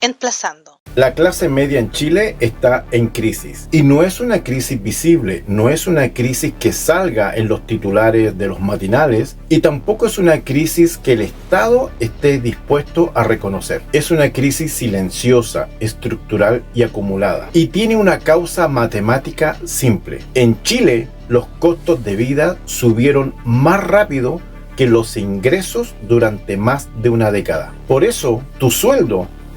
Emplazando. La clase media en Chile está en crisis. Y no es una crisis visible, no es una crisis que salga en los titulares de los matinales y tampoco es una crisis que el Estado esté dispuesto a reconocer. Es una crisis silenciosa, estructural y acumulada. Y tiene una causa matemática simple. En Chile, los costos de vida subieron más rápido que los ingresos durante más de una década. Por eso,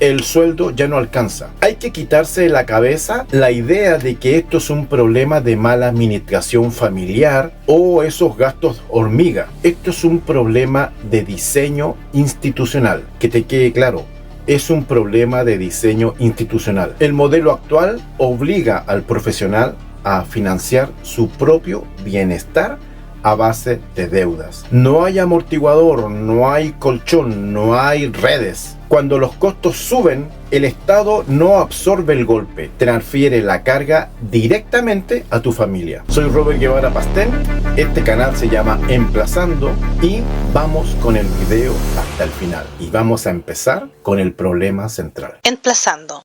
el sueldo ya no alcanza. Hay que quitarse de la cabeza la idea de que esto es un problema de mala administración familiar o esos gastos hormiga. Esto es un problema de diseño institucional. Que te quede claro, es un problema de diseño institucional. El modelo actual obliga al profesional a financiar su propio bienestar a base de deudas. No hay amortiguador, no hay colchón, no hay redes. Cuando los costos suben, el Estado no absorbe el golpe, transfiere la carga directamente a tu familia. Soy Robert Guevara Pastén, este canal se llama Emplazando y vamos con el video hasta el final. Y vamos a empezar con el problema central. Emplazando.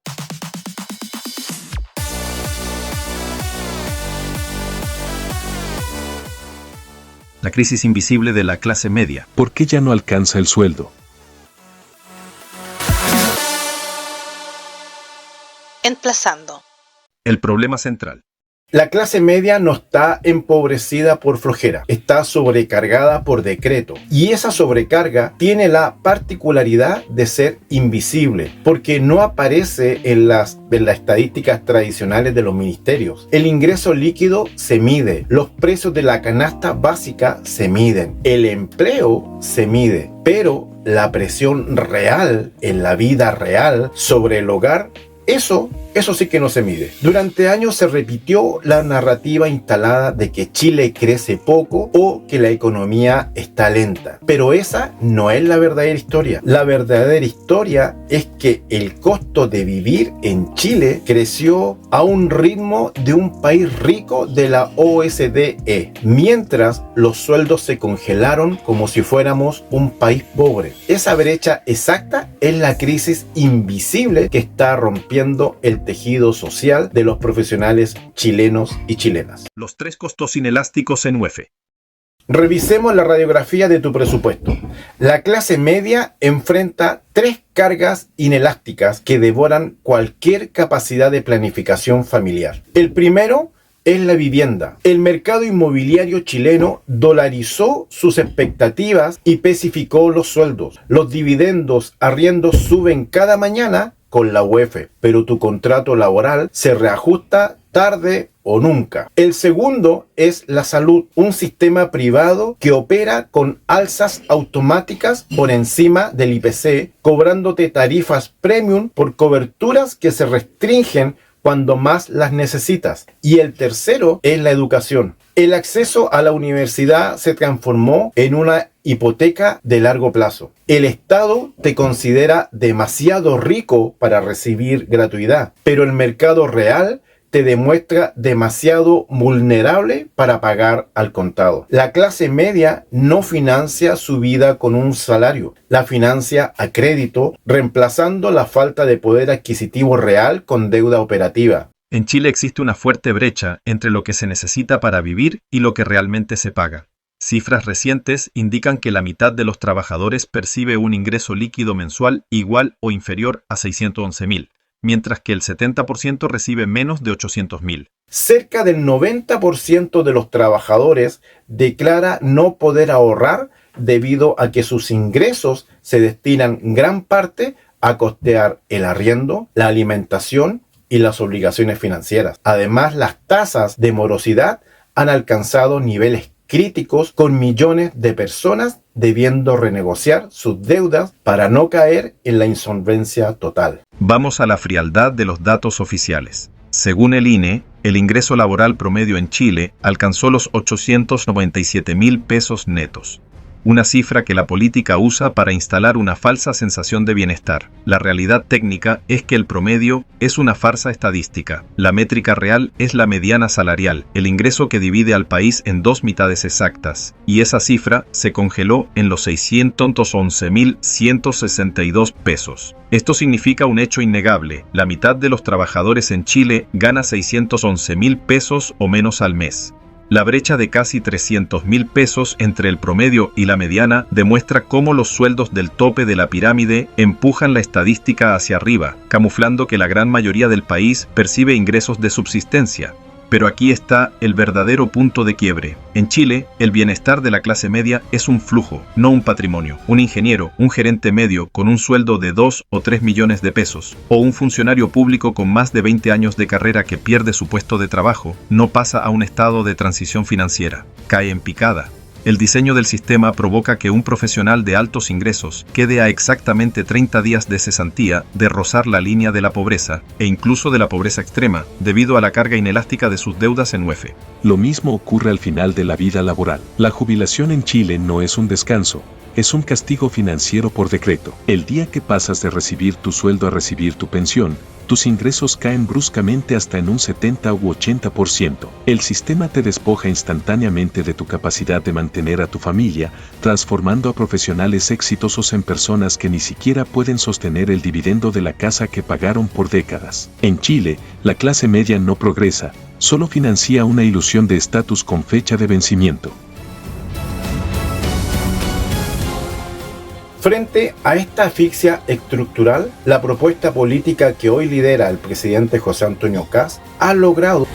La crisis invisible de la clase media. ¿Por qué ya no alcanza el sueldo? Emplazando. El problema central. La clase media no está empobrecida por flojera, está sobrecargada por decreto. Y esa sobrecarga tiene la particularidad de ser invisible, porque no aparece en las estadísticas tradicionales de los ministerios. El ingreso líquido se mide, los precios de la canasta básica se miden, el empleo se mide, pero la presión real en la vida real sobre el hogar, eso sí que no se mide. Durante años se repitió la narrativa instalada de que Chile crece poco o que la economía está lenta. Pero esa no es la verdadera historia. La verdadera historia es que el costo de vivir en Chile creció a un ritmo de un país rico de la OCDE, mientras los sueldos se congelaron como si fuéramos un país pobre. Esa brecha exacta es la crisis invisible que está rompiendo el tejido social de los profesionales chilenos y chilenas. Los 3 costos inelásticos en UEF. Revisemos la radiografía de tu presupuesto. La clase media enfrenta 3 cargas inelásticas que devoran cualquier capacidad de planificación familiar. El primero es la vivienda. El mercado inmobiliario chileno dolarizó sus expectativas y especificó los sueldos. Los dividendos, arriendos suben cada mañana con la UEF, pero tu contrato laboral se reajusta tarde o nunca. El segundo es la salud, un sistema privado que opera con alzas automáticas por encima del IPC, cobrándote tarifas premium por coberturas que se restringen cuando más las necesitas. Y el tercero es la educación. El acceso a la universidad se transformó en una hipoteca de largo plazo. El Estado te considera demasiado rico para recibir gratuidad, pero el mercado real te demuestra demasiado vulnerable para pagar al contado. La clase media no financia su vida con un salario, la financia a crédito, reemplazando la falta de poder adquisitivo real con deuda operativa. En Chile existe una fuerte brecha entre lo que se necesita para vivir y lo que realmente se paga. Cifras recientes indican que la mitad de los trabajadores percibe un ingreso líquido mensual igual o inferior a 611.000, mientras que el 70% recibe menos de 800.000. Cerca del 90% de los trabajadores declara no poder ahorrar debido a que sus ingresos se destinan gran parte a costear el arriendo, la alimentación y las obligaciones financieras. Además, las tasas de morosidad han alcanzado niveles críticos con millones de personas debiendo renegociar sus deudas para no caer en la insolvencia total. Vamos a la frialdad de los datos oficiales. Según el INE, el ingreso laboral promedio en Chile alcanzó los 897.000 pesos netos, una cifra que la política usa para instalar una falsa sensación de bienestar. La realidad técnica es que el promedio es una farsa estadística. La métrica real es la mediana salarial, el ingreso que divide al país en dos mitades exactas, y esa cifra se congeló en los 611.162 pesos. Esto significa un hecho innegable: la mitad de los trabajadores en Chile gana 611.000 pesos o menos al mes. La brecha de casi 300.000 pesos entre el promedio y la mediana demuestra cómo los sueldos del tope de la pirámide empujan la estadística hacia arriba, camuflando que la gran mayoría del país percibe ingresos de subsistencia. Pero aquí está el verdadero punto de quiebre. En Chile, el bienestar de la clase media es un flujo, no un patrimonio. Un ingeniero, un gerente medio con un sueldo de 2 o 3 millones de pesos, o un funcionario público con más de 20 años de carrera que pierde su puesto de trabajo, no pasa a un estado de transición financiera. Cae en picada. El diseño del sistema provoca que un profesional de altos ingresos quede a exactamente 30 días de cesantía de rozar la línea de la pobreza, e incluso de la pobreza extrema, debido a la carga inelástica de sus deudas en UEF. Lo mismo ocurre al final de la vida laboral. La jubilación en Chile no es un descanso, es un castigo financiero por decreto. El día que pasas de recibir tu sueldo a recibir tu pensión, tus ingresos caen bruscamente hasta en un 70 u 80%. El sistema te despoja instantáneamente de tu capacidad de mantener a tu familia, transformando a profesionales exitosos en personas que ni siquiera pueden sostener el dividendo de la casa que pagaron por décadas. En Chile, la clase media no progresa, solo financia una ilusión de estatus con fecha de vencimiento. Frente a esta asfixia estructural, la propuesta política que hoy lidera el presidente José Antonio Kast ha logrado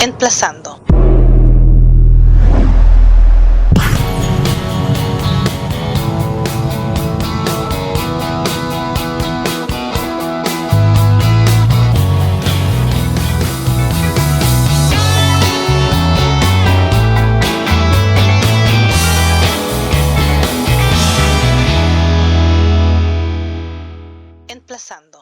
Emplazando. Emplazando.